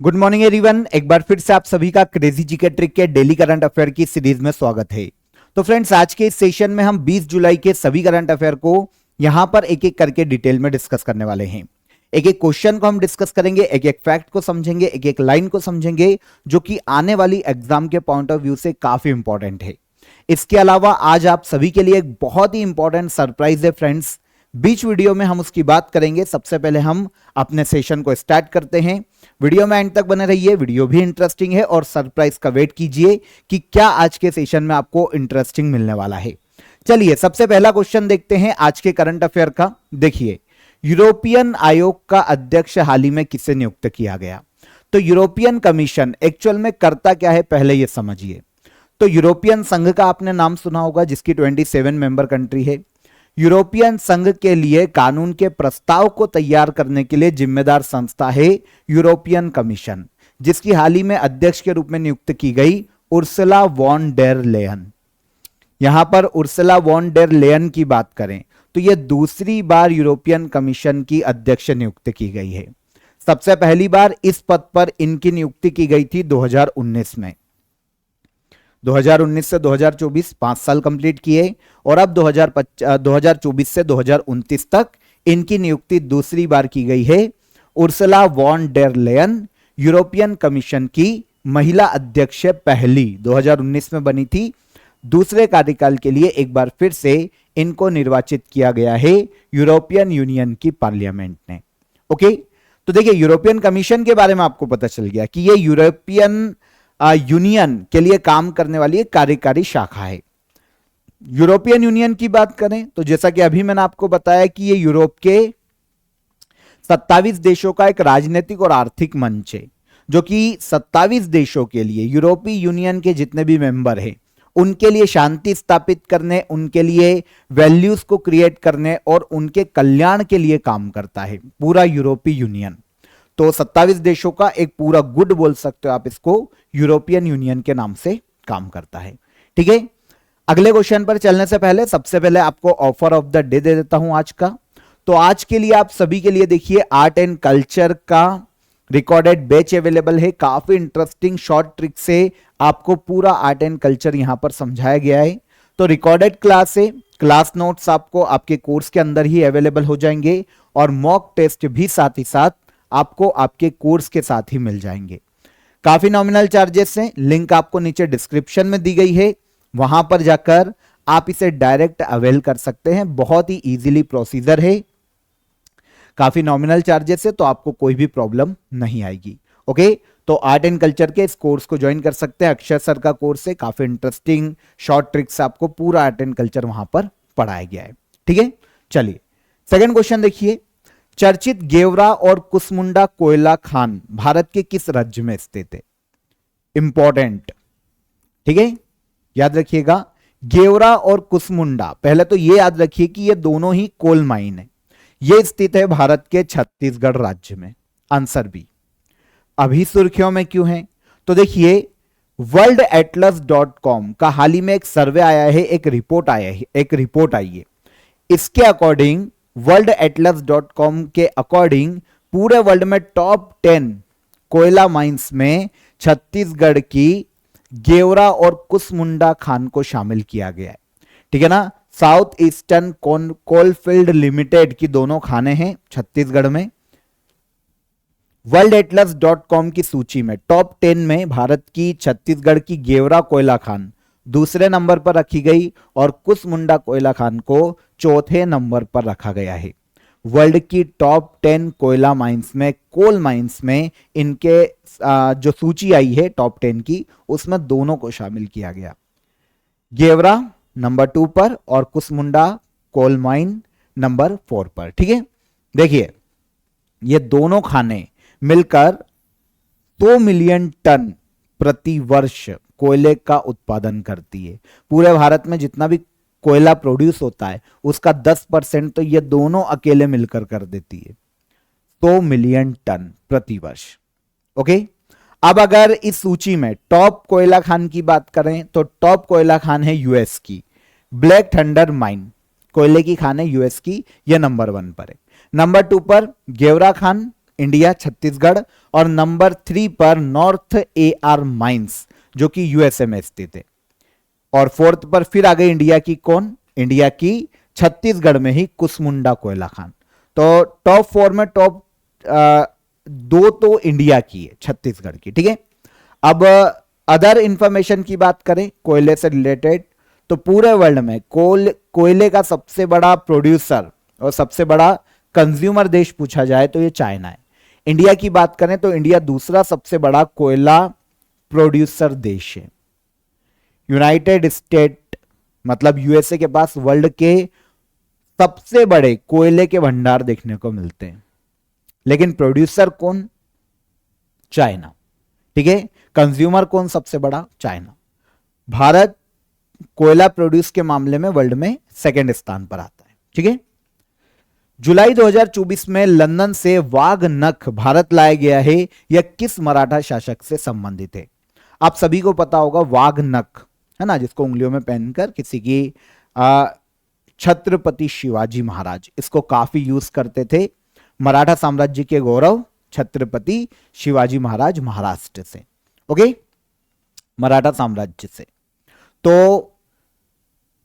Good morning everyone. एक बार फिर से आप सभी का क्रेजी जीके ट्रिक के डेली करंट अफेयर की सीरीज में स्वागत है। तो फ्रेंड्स, आज के इस सेशन में हम 20 जुलाई के सभी करंट अफेयर को यहां पर एक एक करके डिटेल में डिस्कस करने वाले हैं। एक एक क्वेश्चन को हम डिस्कस करेंगे, एक एक फैक्ट को समझेंगे, एक एक लाइन को समझेंगे, जो कि आने वाली एग्जाम के पॉइंट ऑफ व्यू से काफी इंपॉर्टेंट है। इसके अलावा आज आप सभी के लिए एक बहुत ही इंपॉर्टेंट सरप्राइज है फ्रेंड्स। बीच वीडियो में हम उसकी बात करेंगे। सबसे पहले हम अपने सेशन को स्टार्ट करते हैं। वीडियो में एंड तक बने रहिए, वीडियो भी इंटरेस्टिंग है और सरप्राइज का वेट कीजिए कि क्या आज के सेशन में आपको इंटरेस्टिंग मिलने वाला है। चलिए, सबसे पहला क्वेश्चन देखते हैं आज के करंट अफेयर का। देखिए, यूरोपियन आयोग का अध्यक्ष हाल ही में किसे नियुक्त किया गया? तो यूरोपियन कमीशन एक्चुअल में करता क्या है, पहले यह समझिए। तो यूरोपियन संघ का आपने नाम सुना होगा, जिसकी 27 मेंबर कंट्री है। यूरोपियन संघ के लिए कानून के प्रस्ताव को तैयार करने के लिए जिम्मेदार संस्था है यूरोपियन कमीशन, जिसकी हाल ही में अध्यक्ष के रूप में नियुक्त की गई उर्सुला वॉन डेर लेयन। यहां पर उर्सुला वॉन डेर लेयन की बात करें तो यह दूसरी बार यूरोपियन कमीशन की अध्यक्ष नियुक्त की गई है। सबसे पहली बार इस पद पर इनकी नियुक्ति की गई थी 2019 में। 2019 से 2024 5 साल कंप्लीट किए और अब 2024 से 2029 तक इनकी नियुक्ति दूसरी बार की गई है। Ursula von der Leyen European Commission की महिला अध्यक्ष पहली 2019 में बनी थी। दूसरे कार्यकाल के लिए एक बार फिर से इनको निर्वाचित किया गया है यूरोपियन यूनियन की पार्लियामेंट ने। ओके, तो देखिए, यूरोपियन कमीशन के बारे में आपको पता चल गया कि ये यूरोपियन यूनियन के लिए काम करने वाली एक कार्यकारी शाखा है। यूरोपियन यूनियन की बात करें तो जैसा कि अभी मैंने आपको बताया कि ये यूरोप के 27 देशों का एक राजनीतिक और आर्थिक मंच है, जो कि 27 देशों के लिए, यूरोपीय यूनियन के जितने भी मेंबर हैं उनके लिए शांति स्थापित करने, उनके लिए वैल्यूज को क्रिएट करने और उनके कल्याण के लिए काम करता है पूरा यूरोपीय यूनियन। तो 27 देशों का एक पूरा गुड बोल सकते हो आप इसको, यूरोपियन यूनियन के नाम से काम करता है। ठीक है, अगले क्वेश्चन पर चलने से पहले सबसे पहले आपको offer of the day they देता हूं आज का। तो आज के लिए आप सभी के लिए देखिए, आर्ट एंड कल्चर का रिकॉर्डेड बैच अवेलेबल है। काफी इंटरेस्टिंग शॉर्ट ट्रिक से आपको पूरा आर्ट एंड कल्चर यहां पर समझाया गया है। तो रिकॉर्डेड क्लास है, क्लास नोट्स आपको आपके कोर्स के अंदर ही अवेलेबल हो जाएंगे और मॉक टेस्ट भी साथ ही साथ आपको आपके कोर्स के साथ ही मिल जाएंगे। काफी नॉमिनल चार्जेस हैं, लिंक आपको नीचे डिस्क्रिप्शन में दी गई है, वहां पर जाकर आप इसे डायरेक्ट अवेल कर सकते हैं। बहुत ही इजीली प्रोसीजर है, काफी नॉमिनल चार्जेस है, तो आपको कोई भी प्रॉब्लम नहीं आएगी। ओके, तो आर्ट एंड कल्चर के इस कोर्स को ज्वाइन कर सकते हैं। अक्षय सर का कोर्स है, काफी इंटरेस्टिंग शॉर्ट ट्रिक्स आपको पूरा आर्ट एंड कल्चर वहां पर पढ़ाया गया है। ठीक है, चलिए सेकंड क्वेश्चन देखिए। चर्चित गेवरा और कुसमुंडा कोयला खान भारत के किस राज्य में स्थित है? इंपॉर्टेंट, ठीक है, याद रखिएगा। गेवरा और कुसमुंडा, पहले तो यह याद रखिए कि ये दोनों ही कोल माइन है। ये स्थित है भारत के छत्तीसगढ़ राज्य में। Answer B. अभी सुर्खियों में क्यों है? तो देखिए, worldatlas.com का हाल ही में एक सर्वे आया है, एक रिपोर्ट आई है। इसके अकॉर्डिंग, worldatlas.com के अकॉर्डिंग पूरे वर्ल्ड में टॉप 10 कोयला माइंस में छत्तीसगढ़ की गेवरा और कुसमुंडा खान को शामिल किया गया है। ठीक है ना, साउथ ईस्टर्न कोलफील्ड लिमिटेड की दोनों खाने हैं छत्तीसगढ़ में। worldatlas.com की सूची में टॉप 10 में भारत की छत्तीसगढ़ की गेवरा कोयला खान दूसरे नंबर पर रखी गई और कुसमुंडा कोयला खान को चौथे नंबर पर रखा गया है। वर्ल्ड की टॉप 10 कोयला माइंस में, कोल माइंस में इनके जो सूची आई है टॉप 10 की, उसमें दोनों को शामिल किया गया। गेवरा नंबर 2 पर और कुसमुंडा कोल माइन नंबर 4 पर। ठीक है, देखिए, ये दोनों खाने मिलकर 2 मिलियन टन प्रति वर्ष कोयले का उत्पादन करती है। पूरे भारत में जितना भी कोयला प्रोड्यूस होता है उसका 10% तो ये दोनों अकेले मिलकर कर देती है, 100 मिलियन टन प्रति वर्ष। ओके, अब अगर इस सूची में टॉप कोयला खान की बात करें तो टॉप कोयला खान है यूएस की ब्लैक थंडर माइन, कोयले की खान है यूएस की, यह नंबर 1 पर है। नंबर 2 पर गेवरा खान इंडिया छत्तीसगढ़, और नंबर 3 पर नॉर्थ AR माइंस जो कि यूएसए में स्थित है। और फोर्थ पर फिर आ गई इंडिया की कौन, इंडिया की छत्तीसगढ़ में ही कुसमुंडा कोयला खान। तो टॉप 4 में टॉप 2 तो इंडिया की है, छत्तीसगढ़ की, ठीक है। अब अदर इंफॉर्मेशन की बात करें कोयले से रिलेटेड, तो पूरे वर्ल्ड में कोयले का सबसे बड़ा प्रोड्यूसर और सबसे बड़ा कंज्यूमर देश पूछा जाए तो ये चाइना है। इंडिया की बात करें तो इंडिया दूसरा सबसे बड़ा कोयला प्रोड्यूसर देश है। यूनाइटेड स्टेट मतलब यूएसए के पास वर्ल्ड के सबसे बड़े कोयले के भंडार देखने को मिलते हैं, लेकिन प्रोड्यूसर कौन, चाइना, ठीक है। कंज्यूमर कौन सबसे बड़ा, चाइना। भारत कोयला प्रोड्यूस के मामले में वर्ल्ड में सेकंड स्थान पर आता है, ठीक है। जुलाई 2024 में लंदन से वाघ नख भारत लाया गया है, यह किस मराठा शासक से संबंधित है। आप सभी को पता होगा वाघ नख है ना, जिसको उंगलियों में पहनकर किसी की छत्रपति शिवाजी महाराज इसको काफी यूज करते थे। मराठा साम्राज्य के गौरव छत्रपति शिवाजी महाराज महाराष्ट्र से, ओके, मराठा साम्राज्य से। तो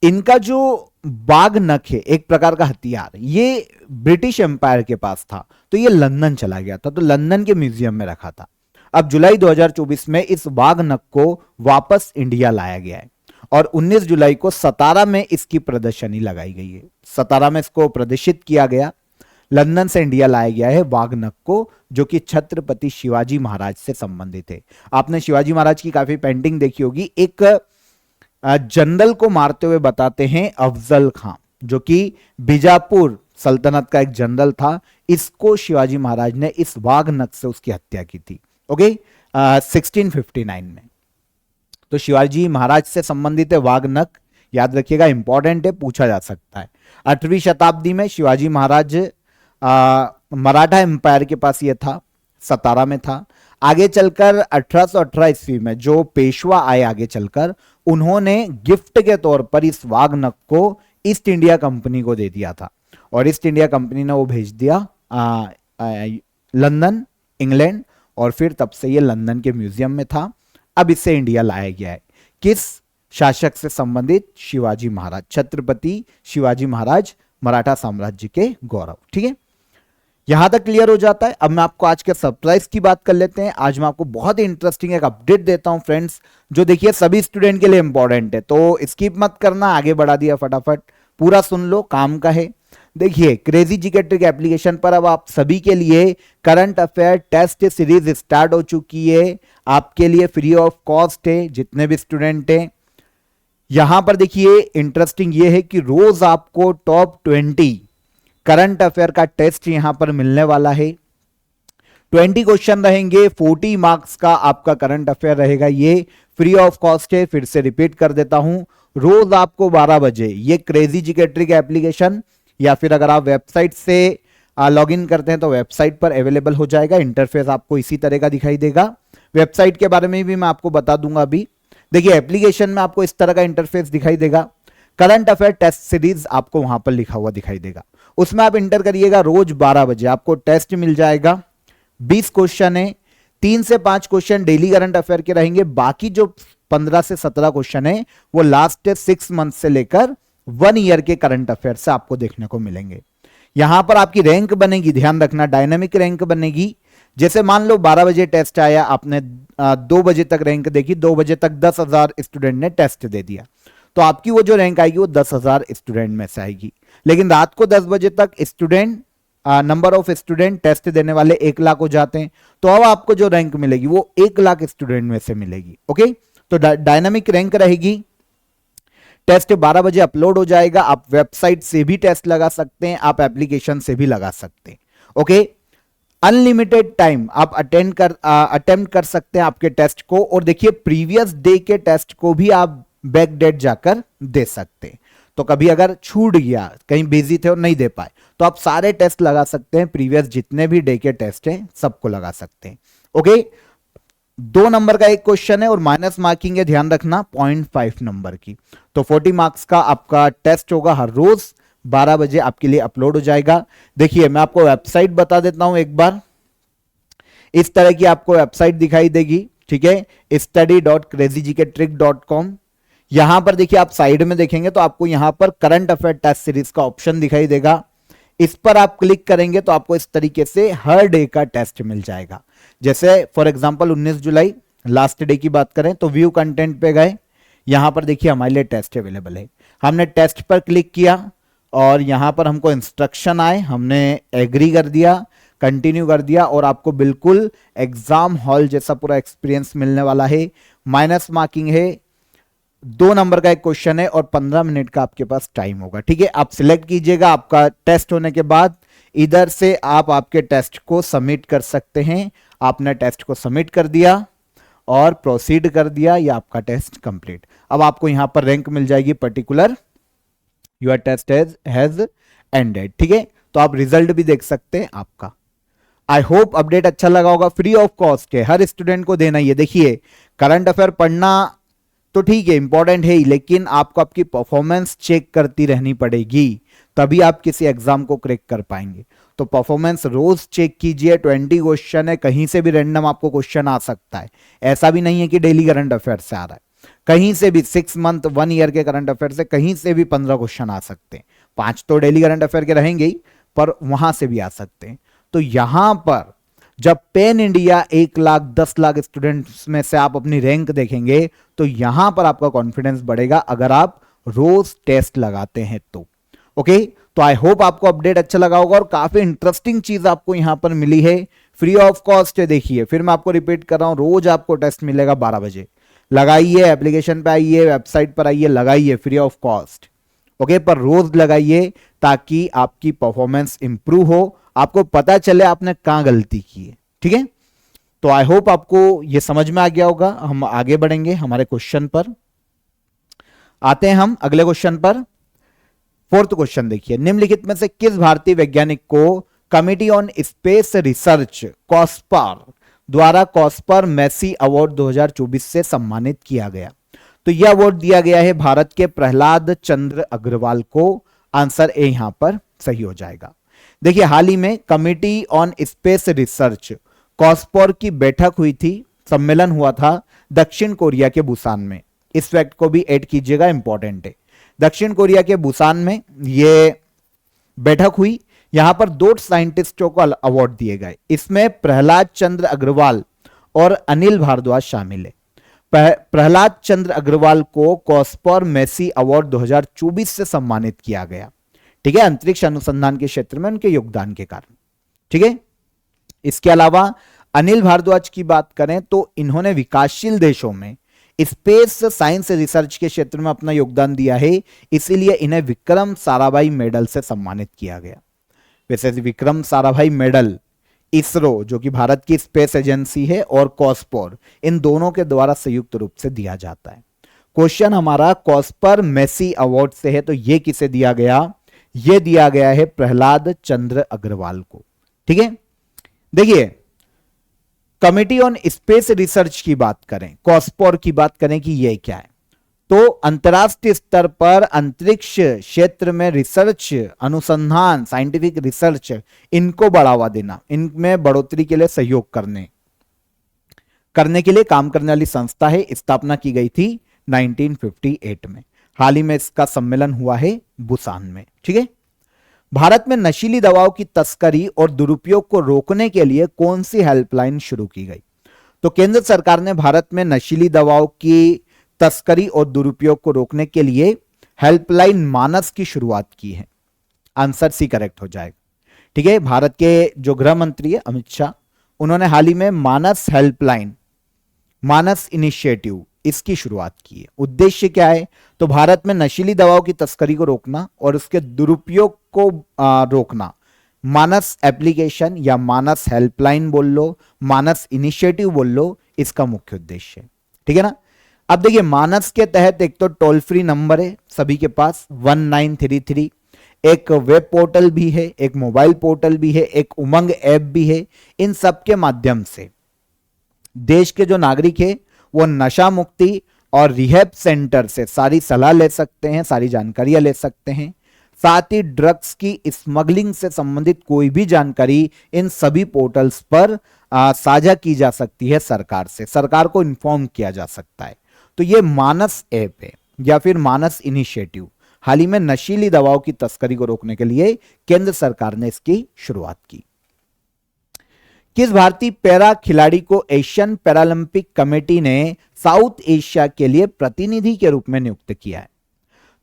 इनका जो बाघ नख है एक प्रकार का हथियार, ये ब्रिटिश एम्पायर के पास था, तो ये लंदन चला गया था, तो लंदन के म्यूजियम में रखा था। अब जुलाई 2024 में इस बाघ नख को वापस इंडिया लाया गया है और 19 जुलाई को सतारा में इसकी प्रदर्शनी लगाई गई है। सतारा में इसको प्रदर्शित किया गया, लंदन से इंडिया लाया गया है वाघ नख को, जो कि छत्रपति शिवाजी महाराज से संबंधित है। आपने शिवाजी महाराज की काफी पेंटिंग देखी होगी। एक जनरल को मारते हुए बताते हैं अफजल खां, जो कि बीजापुर सल्तनत का एक जनरल था। इसको शिवाजी महाराज ने इस वाघ नख से उसकी हत्या की थी, ओके, 1659 में। तो शिवाजी महाराज से संबंधित है वाघ नख, याद रखिएगा, इंपॉर्टेंट है, पूछा जा सकता है। 8वीं शताब्दी में शिवाजी महाराज मराठा एम्पायर के पास ये था, सतारा में था। आगे चलकर 1818 ईस्वी में जो पेशवा आए आगे चलकर, उन्होंने गिफ्ट के तौर पर इस वाघ नख को ईस्ट इंडिया कंपनी को दे दिया था और ईस्ट इंडिया कंपनी ने वो भेज दिया लंदन, इंग्लैंड, और फिर तब से ये लंदन के म्यूजियम में था। अब इसे इंडिया लाया गया है, किस शासक से संबंधित, शिवाजी महाराज, छत्रपति शिवाजी महाराज, मराठा साम्राज्य के गौरव, ठीक है। यहां तक क्लियर हो जाता है। अब मैं आपको आज के सरप्राइज की बात कर लेते हैं। आज मैं आपको बहुत ही इंटरेस्टिंग एक अपडेट देता हूं फ्रेंड्स, जो देखिए सभी स्टूडेंट के लिए इंपॉर्टेंट है, तो स्किप मत करना, आगे बढ़ा दिया फटाफट, पूरा सुन लो, काम का है। देखिए क्रेजी जीके ट्रिक एप्लीकेशन पर अब आप सभी के लिए current affair test series start हो चुकी है, आपके लिए फ्री ऑफ कॉस्ट है, जितने भी स्टूडेंट हैं। यहां पर देखिए इंटरेस्टिंग ये है कि रोज आपको टॉप 20 करंट अफेयर का टेस्ट यहां पर मिलने वाला है। 20 क्वेश्चन रहेंगे, 40 मार्क्स का आपका करंट अफेयर रहेगा, ये फ्री ऑफ कॉस्ट है। फिर से रिपीट कर देता हूं, रोज आपको 12 बजे ये क्रेजी जीके ट्रिक एप्लीकेशन, या फिर अगर आप वेबसाइट से लॉगिन करते हैं तो वेबसाइट पर अवेलेबल हो जाएगा। इंटरफेस आपको इसी तरह का दिखाई देगा। वेबसाइट के बारे में भी मैं आपको बता दूंगा अभी। देखिए एप्लीकेशन में आपको इस तरह का इंटरफेस दिखाई देगा, करंट अफेयर टेस्ट सीरीज आपको वहां पर लिखा हुआ दिखाई देगा, उसमें आप इंटर करिएगा। रोज 12 बजे आपको टेस्ट मिल जाएगा। 20 क्वेश्चन है, 3 से 5 क्वेश्चन डेली करंट अफेयर के रहेंगे, बाकी जो 15 से 17 क्वेश्चन है वो लास्ट 6 मंथ से लेकर 1 ईयर के करंट अफेयर से आपको देखने को मिलेंगे। यहां पर आपकी रैंक बनेगी, ध्यान रखना, डायनामिक रैंक बनेगी। जैसे मान लो 12 बजे टेस्ट आया, आपने 2 बजे तक रैंक देखी, 2 बजे तक 10,000 स्टूडेंट ने टेस्ट दे दिया, तो आपकी वो जो रैंक आएगी वो 10,000 स्टूडेंट में से आएगी। लेकिन रात को 10 बजे तक student number of student test देने वाले 1 लाख हो जाते हैं, तो अब आपको जो रैंक मिलेगी वो 1 लाख स्टूडेंट में से मिलेगी, ओके। तो डायनामिक रैंक रहेगी। टेस्ट 12 बजे अपलोड हो जाएगा। आप वेबसाइट से भी टेस्ट लगा सकते हैं, आप एप्लीकेशन से भी लगा सकते हैं, ओके। अनलिमिटेड टाइम आप अटेम्प्ट कर सकते हैं आपके टेस्ट को, और देखिए प्रीवियस डे के टेस्ट को भी आप बैक डेट जाकर दे सकते हैं। तो कभी अगर छूट गया, कहीं बिजी थे और नहीं दे पाए, तो आप सारे टेस्ट लगा सकते हैं, प्रीवियस जितने भी डे के टेस्ट हैं सबको लगा सकते हैं, ओके। 2 नंबर का एक क्वेश्चन है और माइनस मार्किंग है, ध्यान रखना, 0.5 नंबर की। तो 40 मार्क्स का आपका टेस्ट होगा, हर रोज 12 बजे आपके लिए अपलोड हो जाएगा। देखिए मैं आपको वेबसाइट बता देता हूं एक बार, इस तरह की आपको वेबसाइट दिखाई देगी, ठीक है, study.crazyGKtrick.com। यहां पर देखिए आप साइड में देखेंगे तो आपको यहां पर करंट अफेयर टेस्ट सीरीज का ऑप्शन दिखाई देगा। इस पर आप क्लिक करेंगे तो आपको इस तरीके से हर डे का टेस्ट मिल जाएगा। जैसे for example 19 July last day की बात करें तो व्यू कंटेंट पे गए, यहां पर देखिए हमारे लिए टेस्ट अवेलेबल है। हमने टेस्ट पर क्लिक किया और यहां पर हमको इंस्ट्रक्शन आए, हमने एग्री कर दिया, कंटिन्यू कर दिया और आपको बिल्कुल एग्जाम हॉल जैसा पूरा एक्सपीरियंस मिलने वाला है। माइनस मार्किंग है, 2 नंबर का एक क्वेश्चन है और 15 मिनट का आपके पास टाइम होगा, ठीक है। आप सिलेक्ट कीजिएगा, आपका टेस्ट होने के बाद इधर से आप आपके टेस्ट को सबमिट कर सकते हैं। आपने टेस्ट को सबमिट कर दिया और प्रोसीड कर दिया, या आपका टेस्ट कंप्लीट। अब आपको यहां पर रैंक मिल जाएगी particular, your test has ended, ठीक है। तो आप रिजल्ट भी देख सकते हैं आपका। आई होप अपडेट अच्छा लगा होगा। फ्री ऑफ कॉस्ट है, हर स्टूडेंट को देना ही है। देखिए करंट अफेयर पढ़ना तो ठीक है, इंपॉर्टेंट है ही, लेकिन आपको आपकी परफॉर्मेंस चेक करती रहनी पड़ेगी, तभी आप किसी एग्जाम को क्रैक कर पाएंगे। तो परफॉर्मेंस रोज चेक कीजिए। 20 क्वेश्चन है, कहीं से भी रैंडम आपको क्वेश्चन आ सकता है। ऐसा भी नहीं है कि डेली करंट अफेयर से आ रहा है, कहीं से भी 6 मंथ 1 ईयर के करंट अफेयर से कहीं से भी 15 क्वेश्चन आ सकते हैं। 5 तो डेली करंट अफेयर के रहेंगे ही, पर वहां से भी आ सकते हैं। तो यहां पर जब pen India 1 lakh 10 lakh students में से आप अपनी रैंक देखेंगे तो यहां पर आपका कॉन्फिडेंस बढ़ेगा, अगर आप रोज टेस्ट लगाते हैं तो। ओके, तो आई होप आपको अपडेट अच्छा लगा होगा और काफी इंटरेस्टिंग चीज आपको यहां पर मिली है। फ्री ऑफ कॉस्ट है। देखिए फिर मैं आपको रिपीट कर रहा हूं, रोज आपको टेस्ट मिलेगा 12 बजे। लगाइए, एप्लीकेशन पे आइए, वेबसाइट पर आइए, लगाइए, फ्री ऑफ कॉस्ट। ओके, पर रोज लगाइए ताकि आपकी परफॉर्मेंस इंप्रूव हो, आपको पता चले आपने कहां गलती की है, ठीक है। तो आई होप आपको यह समझ में आ गया होगा। हम आगे बढ़ेंगे हमारे क्वेश्चन पर। आते हैं हम अगले क्वेश्चन पर। 4th क्वेश्चन देखिए, निम्नलिखित में से किस भारतीय वैज्ञानिक को कमिटी ऑन स्पेस रिसर्च कॉस्पर द्वारा कॉस्पर मैसी अवार्ड 2024 से सम्मानित किया गया? तो यह अवार्ड दिया गया है भारत के प्रहलाद चंद्र अग्रवाल को। आंसर ए यहां पर सही हो जाएगा। देखिए हाल ही में कमिटी ऑन स्पेस रिसर्च कॉस्पर की बैठक हुई थी, सम्मेलन हुआ था दक्षिण कोरिया के बुसान में। इस फैक्ट को भी ऐड कीजिएगा, इंपॉर्टेंट है। दक्षिण कोरिया के बुसान में यह बैठक हुई, यहां पर 2 साइंटिस्टों को अवार्ड दिए गए। इसमें प्रहलाद चंद्र अग्रवाल और अनिल भारद्वाज शामिल है। प्रहलाद चंद्र अग्रवाल को कॉस्पर मैसी अवार्ड 2024 से सम्मानित किया गया, ठीक है, अंतरिक्ष अनुसंधान के क्षेत्र में उनके योगदान के कारण, ठीक है। इसके अलावा अनिल भारद्वाज की बात करें तो इन्होंने विकासशील देशों में स्पेस साइंस रिसर्च के क्षेत्र में अपना योगदान दिया है, इसीलिए इन्हें विक्रम साराभाई मेडल से सम्मानित किया गया। वैसे विक्रम साराभाई मेडल इसरो, जो कि भारत की स्पेस एजेंसी है, और कॉस्पर, इन दोनों के द्वारा संयुक्त रूप से दिया जाता है। क्वेश्चन हमारा कॉस्पर मैसी अवार्ड से है, तो यह किसे दिया गया? यह दिया गया है प्रहलाद चंद्र अग्रवाल को, ठीक है। देखिए कमिटी ऑन स्पेस रिसर्च की बात करें, कॉस्पर की बात करें कि यह क्या है, तो अंतरराष्ट्रीय स्तर पर अंतरिक्ष क्षेत्र में रिसर्च, अनुसंधान, साइंटिफिक रिसर्च, इनको बढ़ावा देना, इनमें बढ़ोतरी के लिए सहयोग करने के लिए काम करने वाली संस्था है। स्थापना की गई थी 1958 में। हाल ही में इसका सम्मेलन हुआ है बुसान में, ठीक है। भारत में नशीली दवाओं की तस्करी और दुरुपयोग को रोकने के लिए कौन सी हेल्पलाइन शुरू की गई? तो केंद्र सरकार ने भारत में नशीली दवाओं की तस्करी और दुरुपयोग को रोकने के लिए हेल्पलाइन मानस की शुरुआत की है। आंसर सी करेक्ट हो जाएगा, ठीक है। भारत के जो गृह मंत्री है अमित शाह, उन्होंने हाल ही में मानस हेल्पलाइन, मानस इनिशिएटिव, इसकी शुरुआत की है। उद्देश्य क्या है? तो भारत में नशीली दवाओं की तस्करी को रोकना और उसके दुरुपयोग को रोकना। मानस एप्लीकेशन या मानस हेल्पलाइन बोल लो, मानस इनिशिएटिव बोल लो, इसका मुख्य उद्देश्य है, ठीक है ना। अब देखिए मानस के तहत एक तो टोल फ्री नंबर है सभी के पास 1933, एक वेब पोर्टल भी है, एक मोबाइल पोर्टल भी है, एक उमंग ऐप भी है। इन सब के माध्यम से देश के जो नागरिक है वो नशा मुक्ति और रिहैब सेंटर से सारी सलाह ले सकते हैं, सारी जानकारियां ले सकते हैं। साथ ही ड्रग्स की स्मगलिंग से संबंधित कोई भी जानकारी इन सभी पोर्टल्स पर साझा की जा सकती है सरकार से, सरकार को इन्फॉर्म किया जा सकता है। तो ये मानस ऐप है या फिर मानस इनिशिएटिव, हाल ही में नशीली दवाओं की तस्करी को रोकने के लिए केंद्र सरकार ने इसकी शुरुआत की। किस भारतीय पैरा खिलाड़ी को एशियन पैरालंपिक कमेटी ने साउथ एशिया के लिए प्रतिनिधि के रूप में नियुक्त किया है?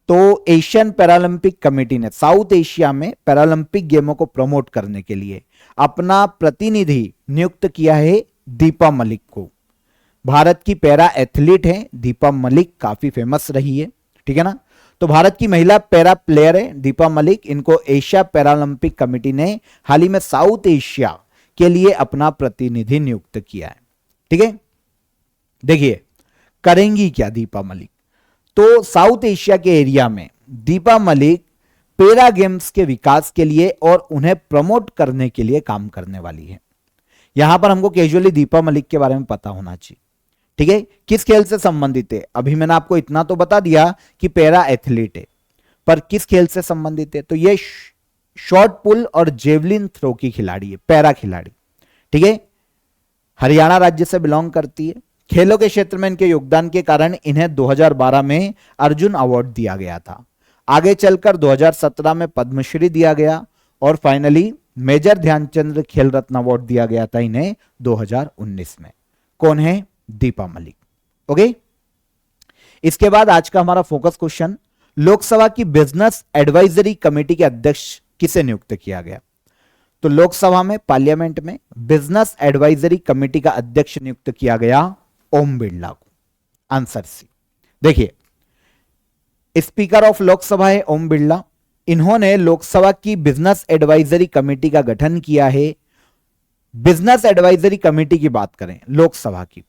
तो एशियन पैरालंपिक कमेटी ने साउथ एशिया में पैरालंपिक गेमों को प्रमोट करने के लिए अपना प्रतिनिधि नियुक्त किया है दीपा मलिक को। भारत की पैरा एथलीट है दीपा मलिक, काफी फेमस रही है, ठीक है ना। तो भारत की महिला पैरा प्लेयर है दीपा मलिक, इनको एशिया पैरालंपिक कमेटी ने हाल ही में साउथ एशिया के लिए अपना प्रतिनिधि नियुक्त किया है, ठीक है। देखिए करेंगी क्या दीपा मलिक, तो साउथ एशिया के एरिया में दीपा मलिक पैरा गेम्स के विकास के लिए और उन्हें प्रमोट करने के लिए काम करने वाली है। यहां पर हमको कैजुअली दीपा मलिक के बारे में पता होना चाहिए, ठीक है। किस खेल से संबंधित है? अभी मैंने आपको इतना तो बता दिया कि पैरा एथलीट है, पर किस खेल से संबंधित है? तो ये शॉर्ट पुल और जेवलिन थ्रो की खिलाड़ी है, पैरा खिलाड़ी, ठीक है। हरियाणा राज्य से बिलोंग करती है। खेलों के क्षेत्र में इनके योगदान के कारण इन्हें 2012 में अर्जुन अवार्ड दिया गया था। आगे चलकर 2017 में पद्मश्री दिया गया और फाइनली मेजर ध्यानचंद खेल रत्न अवार्ड दिया गया था इन्हें 2019 में। कौन है? दीपा मलिक। ओके, इसके बाद आज का हमारा फोकस क्वेश्चन, लोकसभा की बिजनेस एडवाइजरी कमेटी के अध्यक्ष किसे नियुक्त किया गया? तो लोकसभा में, पार्लियामेंट में बिजनेस एडवाइजरी कमेटी का अध्यक्ष नियुक्त किया गया ओम बिरला को। Answer C. देखिए स्पीकर ऑफ लोकसभा है ओम बिरला, इन्होंने लोकसभा की बिजनेस एडवाइजरी कमेटी का गठन किया है। बिजनेस एडवाइजरी कमेटी की बात करें लोकसभा की,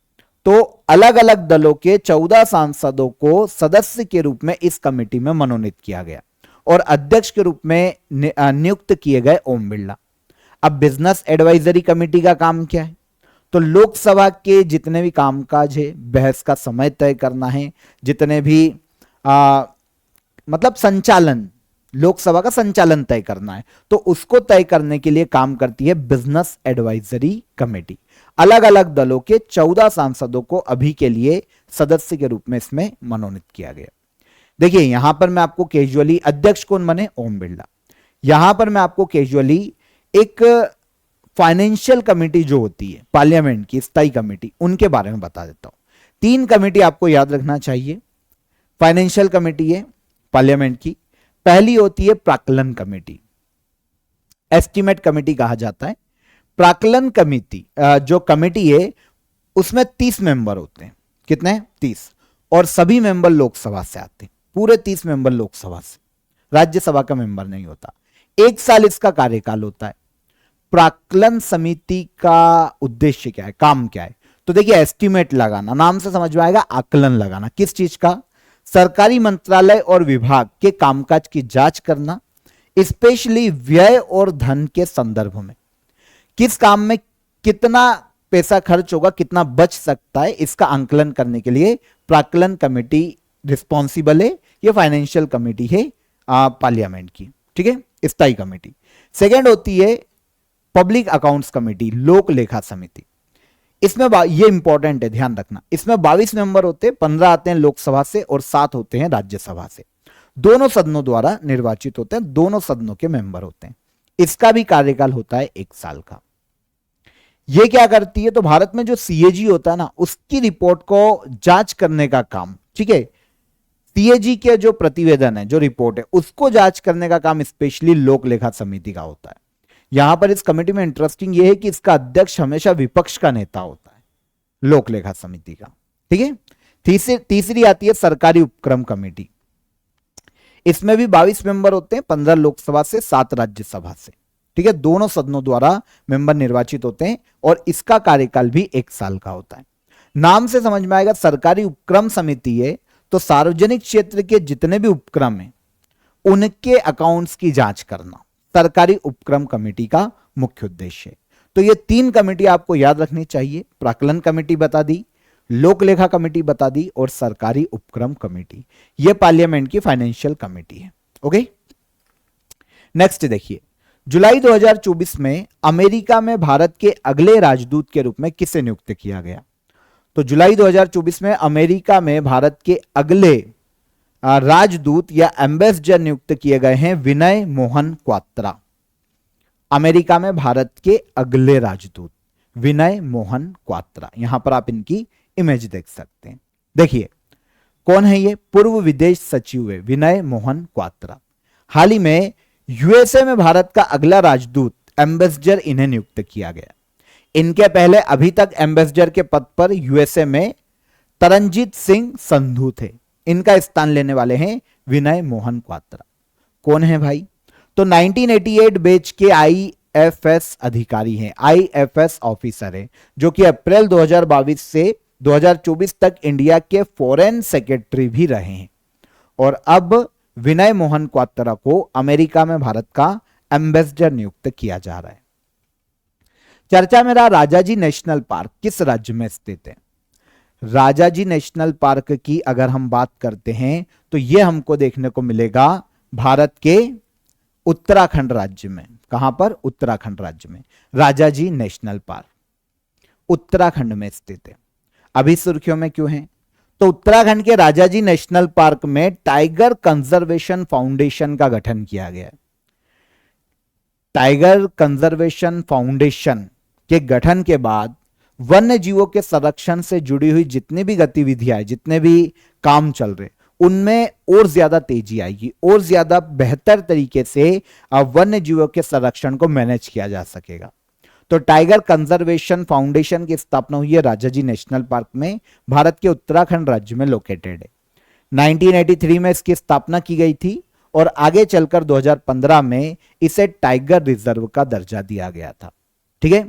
तो अलग अलग दलों के 14 सांसदों को सदस्य के रूप में इस कमेटी में मनोनीत किया गया और अध्यक्ष के रूप में नियुक्त किए गए ओम बिरला। अब बिजनेस एडवाइजरी कमेटी का काम क्या है? तो लोकसभा के जितने भी कामकाज है, बहस का समय तय करना है, जितने भी मतलब संचालन, लोकसभा का संचालन तय करना है, तो उसको तय करने के लिए काम करती है बिजनेस एडवाइजरी कमेटी। अलग अलग दलों के 14 सांसदों को अभी के लिए सदस्य के रूप में इसमें मनोनीत किया गया। देखिए यहां पर मैं आपको कैजुअली, अध्यक्ष कौन बने? ओम बिरला। यहां पर मैं आपको कैजुअली एक फाइनेंशियल कमेटी जो होती है पार्लियामेंट की, स्थायी कमेटी, उनके बारे में बता देता हूं। 3 कमेटी आपको याद रखना चाहिए। फाइनेंशियल कमेटी है पार्लियामेंट की, पहली होती है प्राक्कलन कमेटी, एस्टीमेट कमेटी कहा जाता है। प्राक्कलन कमेटी जो कमेटी है उसमें 30 मेंबर होते हैं। कितने? 30। और सभी मेंबर लोकसभा से आते हैं, पूरे 30 मेंबर लोकसभा से, राज्यसभा का मेंबर नहीं होता। 1 साल इसका कार्यकाल होता है। प्राक्कलन समिति का उद्देश्य क्या है, काम क्या है? तो देखिए एस्टीमेट लगाना, नाम से समझ में आएगा, आकलन लगाना। किस चीज का? सरकारी मंत्रालय और विभाग के कामकाज की जांच करना, स्पेशली व्यय और धन के संदर्भ में। किस काम में कितना पैसा खर्च होगा, कितना बच सकता है, इसका आंकलन करने के लिए प्राक्कलन कमेटी रिस्पॉन्सिबल है। ये फाइनेंशियल कमेटी है पार्लियामेंट की, ठीक है, स्थायी कमेटी। सेकेंड होती है पब्लिक अकाउंट्स कमेटी, लोक लेखा समिति। इसमें ये इंपॉर्टेंट है, ध्यान रखना, इसमें 22 मेंबर होते हैं, 15 आते हैं लोकसभा से और 7 होते हैं राज्यसभा से। दोनों सदनों द्वारा निर्वाचित होते हैं, दोनों सदनों के मेंबर होते हैं। इसका भी कार्यकाल होता है 1 साल का। ये क्या करती है? तो भारत में जो सीएजी होता है ना, उसकी रिपोर्ट को जांच करने का काम, ठीक है, सीएजी के जो प्रतिवेदन है, जो रिपोर्ट है, उसको जांच करने का काम स्पेशली लोक लेखा समिति का होता है। यहां पर इस कमेटी में इंटरेस्टिंग यह है कि इसका अध्यक्ष हमेशा विपक्ष का नेता होता है, लोक लेखा समिति का, ठीक है। तीसरी आती है सरकारी उपक्रम कमेटी। इसमें भी 22 मेंबर होते हैं, 15 लोकसभा से, 7 राज्यसभा से, ठीक है। दोनों सदनों द्वारा मेंबर निर्वाचित होते हैं और इसका कार्यकाल भी 1 साल का होता है। नाम से समझ में आएगा, सरकारी उपक्रम समिति है, तो सार्वजनिक क्षेत्र के जितने भी उपक्रम हैं उनके अकाउंट्स की जांच करना सरकारी उपक्रम कमेटी का मुख्य उद्देश्य है। तो ये 3 कमेटी आपको याद रखनी चाहिए। प्राक्कलन कमेटी बता दी, लोक लेखा कमेटी बता दी और सरकारी उपक्रम कमेटी। ये पार्लियामेंट की फाइनेंशियल कमेटी है। ओके, नेक्स्ट देखिए, जुलाई 2024 में अमेरिका में भारत के अगले राजदूत के रूप में किसे नियुक्त किया गया? तो जुलाई 2024 में अमेरिका में भारत के अगले राजदूत या एम्बेसडर नियुक्त किए गए हैं विनय मोहन क्वात्रा। अमेरिका में भारत के अगले राजदूत विनय मोहन क्वात्रा। यहां पर आप इनकी इमेज देख सकते हैं। देखिए कौन है ये? पूर्व विदेश सचिव है विनय मोहन क्वात्रा। हाल ही में यूएसए में भारत का अगला राजदूत एम्बेसडर इन्हें नियुक्त किया गया। इनके पहले अभी तक एम्बेसडर के पद पर यूएसए में तरनजीत सिंह संधू थे। इनका स्थान लेने वाले हैं विनय मोहन क्वात्रा। कौन है भाई? तो 1988 बैच के आईएफएस अधिकारी हैं, आईएफएस ऑफिसर हैं, जो कि अप्रैल 2022 से 2024 तक इंडिया के फॉरेन सेक्रेटरी भी रहे हैं। और अब विनय मोहन क्वात्रा को अमेरिका में भारत का एम्बेसडर नियुक्त किया जा रहा है। चर्चा में रहा राजाजी नेशनल पार्क किस राज्य में स्थित है? राजाजी नेशनल पार्क की अगर हम बात करते हैं तो यह हमको देखने को मिलेगा भारत के उत्तराखंड राज्य में। कहां पर? उत्तराखंड राज्य में राजाजी नेशनल पार्क उत्तराखंड में स्थित है। अभी सुर्खियों में क्यों है? तो उत्तराखंड के राजाजी नेशनल पार्क में टाइगर कंजर्वेशन फाउंडेशन का गठन किया गया है। टाइगर कंजर्वेशन फाउंडेशन के गठन के बाद वन्य जीवों के संरक्षण से जुड़ी हुई जितनी भी गतिविधियां, जितने भी काम चल रहे, उनमें और ज्यादा तेजी आएगी और ज्यादा बेहतर तरीके से वन्य जीवों के संरक्षण को मैनेज किया जा सकेगा। तो टाइगर कंजर्वेशन फाउंडेशन की स्थापना हुई है राजाजी नेशनल पार्क में, भारत के उत्तराखंड राज्य में लोकेटेड है। 1983 में इसकी स्थापना की गई थी और आगे चलकर 2015 में इसे टाइगर रिजर्व का दर्जा दिया गया था। ठीक है,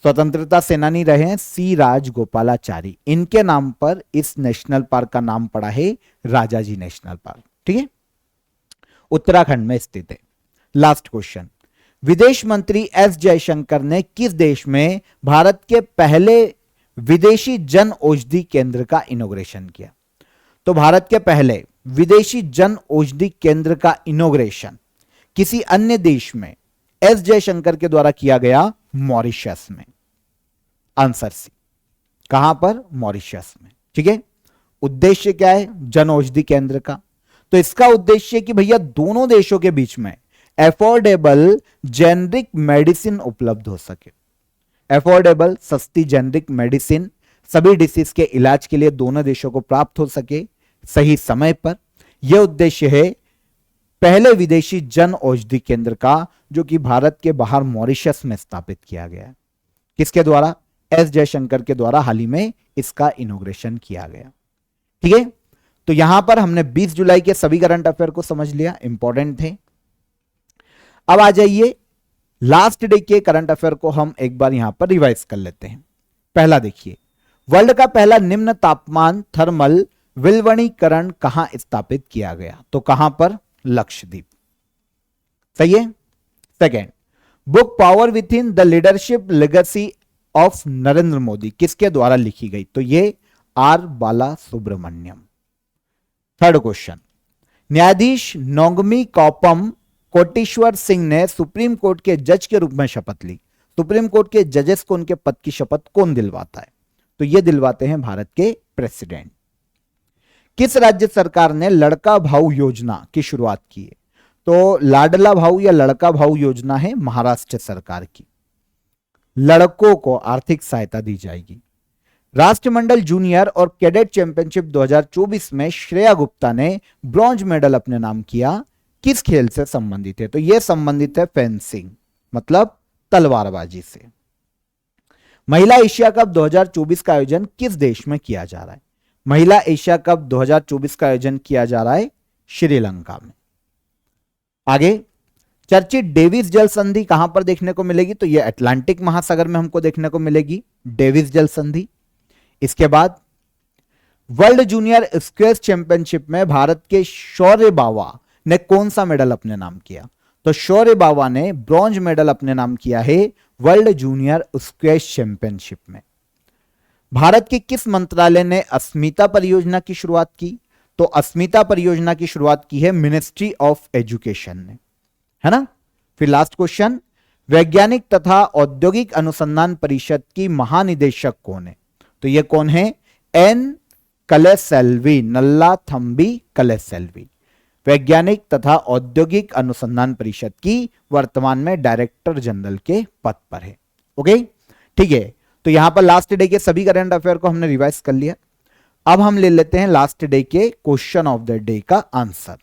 स्वतंत्रता सेनानी रहे हैं सी राजगोपालाचारी, इनके नाम पर इस नेशनल पार्क का नाम पड़ा है राजाजी नेशनल पार्क। ठीक है, उत्तराखंड में स्थित है। लास्ट क्वेश्चन, विदेश मंत्री एस जयशंकर ने किस देश में भारत के पहले विदेशी जन औषधि केंद्र का इनॉग्रेशन किया? तो भारत के पहले विदेशी जन औषधि केंद्र का इनॉग्रेशन किसी अन्य देश में एस जयशंकर के द्वारा किया गया मॉरिशस में। Answer C. कहां पर? मॉरिशस में। ठीक है, उद्देश्य क्या है जन औषधि केंद्र का? तो इसका उद्देश्य कि भैया दोनों देशों के बीच में एफोर्डेबल जेनरिक मेडिसिन उपलब्ध हो सके। एफोर्डेबल सस्ती जेनरिक मेडिसिन सभी डिसीज के इलाज के लिए दोनों देशों को प्राप्त हो सके सही समय पर। यह उद्देश्य है पहले विदेशी जन औषधि केंद्र का, जो कि भारत के बाहर मॉरिशस में स्थापित किया गया है। किसके द्वारा? एस जयशंकर के द्वारा हाल ही में इसका इनॉग्रेशन किया गया। ठीक है, तो यहां पर हमने 20 जुलाई के सभी करंट अफेयर को समझ लिया, इंपॉर्टेंट थे। अब आ जाइए लास्ट डे के करंट अफेयर को हम एक बार यहां पर रिवाइज कर लेते हैं। पहला देखिए, वर्ल्ड का पहला निम्न तापमान थर्मल विलवणीकरण कहां स्थापित किया गया? तो कहां पर? लक्षद्वीप। सही है। Second, book power within the leadership legacy of Narendra Modi किसके द्वारा लिखी गई? तो ये R Bala Subramaniam. Third question, न्यायाधीश नोंगमी कॉपम कोटेश्वर सिंह ने सुप्रीम कोर्ट के जज के रूप में शपथ ली। सुप्रीम कोर्ट के जजेस को उनके पद की शपथ कौन दिलवाता है? तो ये दिलवाते हैं भारत के प्रेसिडेंट। किस राज्य सरकार ने लड़का भाऊ योजना की शुरुआत की है? तो लाडला भाऊ या लड़का भाऊ योजना है महाराष्ट्र सरकार की। लड़कों को आर्थिक सहायता दी जाएगी। राष्ट्रमंडल जूनियर और कैडेट चैंपियनशिप 2024 में श्रेया गुप्ता ने ब्रॉन्ज मेडल अपने नाम किया। किस खेल से संबंधित है? तो यह संबंधित है फेंसिंग, मतलब तलवारबाजी से। महिला एशिया कप 2024 का आयोजन किस देश में किया जा रहा है? महिला एशिया कप 2024 का आयोजन किया जा रहा है श्रीलंका में। आगे, चर्चित डेविस जल संधि कहां पर देखने को मिलेगी? तो यह अटलांटिक महासागर में हमको देखने को मिलेगी डेविस जल संधि। इसके बाद वर्ल्ड जूनियर स्क्वैश चैंपियनशिप में भारत के शौर्य बावा ने कौन सा मेडल अपने नाम किया? तो शौर्य बावा ने ब्रॉन्ज मेडल अपने नाम किया है वर्ल्ड जूनियर स्क्वैश चैंपियनशिप में। भारत के किस मंत्रालय ने अस्मिता परियोजना की शुरुआत की? तो अस्मिता परियोजना की शुरुआत की है मिनिस्ट्री ऑफ एजुकेशन ने। है ना। फिर लास्ट क्वेश्चन, वैज्ञानिक तथा औद्योगिक अनुसंधान परिषद की महानिदेशक कौन है? तो ये कौन है? एन कलेसेल्वी, नल्ला थम्बी कलेसेल्वी, वैज्ञानिक तथा औद्योगिक अनुसंधान परिषद की वर्तमान में डायरेक्टर जनरल के पद पर है। ओके, ठीक है। तो यहां पर लास्ट डे के सभी करंट अफेयर को हमने रिवाइज कर लिया। अब हम ले लेते हैं लास्ट डे के क्वेश्चन ऑफ द डे का answer.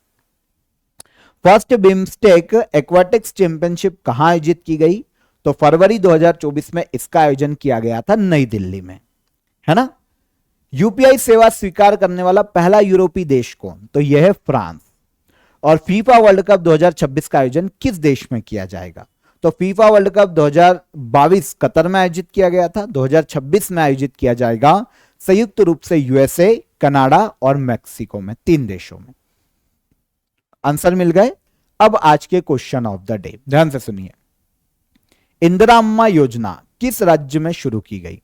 First BIMSTEC aquatics championship कहां आयोजित की गई? तो फरवरी 2024 में इसका आयोजन किया गया था नई दिल्ली में, है ना। यूपीआई सेवा स्वीकार करने वाला पहला यूरोपीय देश कौन? तो यह है फ्रांस। और फीफा वर्ल्ड कप 2026 का आयोजन किस देश में किया जाएगा? तो फीफा वर्ल्ड कप 2022 कतर में आयोजित किया गया था, 2026 में आयोजित किया जाएगा संयुक्त रूप से यूएसए, कनाडा और मैक्सिको में, 3 देशों में। आंसर मिल गए। अब आज के क्वेश्चन ऑफ द डे ध्यान से सुनिए। इंदिरा अम्मा योजना किस राज्य में शुरू की गई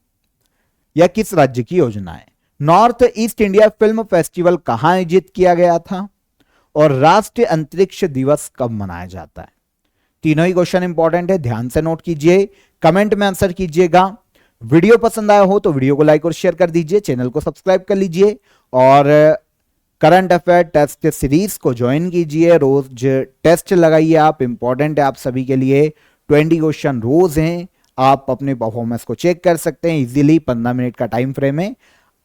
या किस राज्य की योजना है? North east India film festival कहां आयोजित किया गया था? और राष्ट्रीय अंतरिक्ष दिवस कब मनाया जाता है? तीनों ही क्वेश्चन इंपॉर्टेंट है, ध्यान से नोट कीजिए, कमेंट में आंसर कीजिएगा। वीडियो पसंद आया हो तो वीडियो को लाइक और शेयर कर दीजिए, चैनल को सब्सक्राइब कर लीजिए और करंट अफेयर टेस्ट सीरीज को ज्वाइन कीजिए। रोज टेस्ट लगाइए आप, इंपॉर्टेंट है आप सभी के लिए। 20 क्वेश्चन रोज हैं, आप अपने परफॉर्मेंस को चेक कर सकते हैं इजीली। 15 मिनट का टाइम फ्रेम है,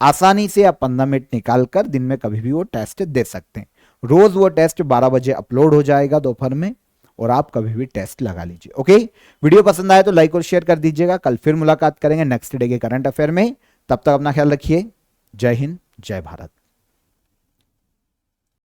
आसानी से आप 15 मिनट निकालकर दिन में कभी भी वो टेस्ट दे सकते हैं। रोज वो टेस्ट 12 बजे अपलोड हो जाएगा दोपहर में, और आप कभी भी टेस्ट लगा लीजिए। ओके, वीडियो पसंद आए तो लाइक और शेयर कर दीजिएगा। कल फिर मुलाकात करेंगे नेक्स्ट डे के करंट अफेयर में। तब तक अपना ख्याल रखिए। जय हिंद, जय भारत।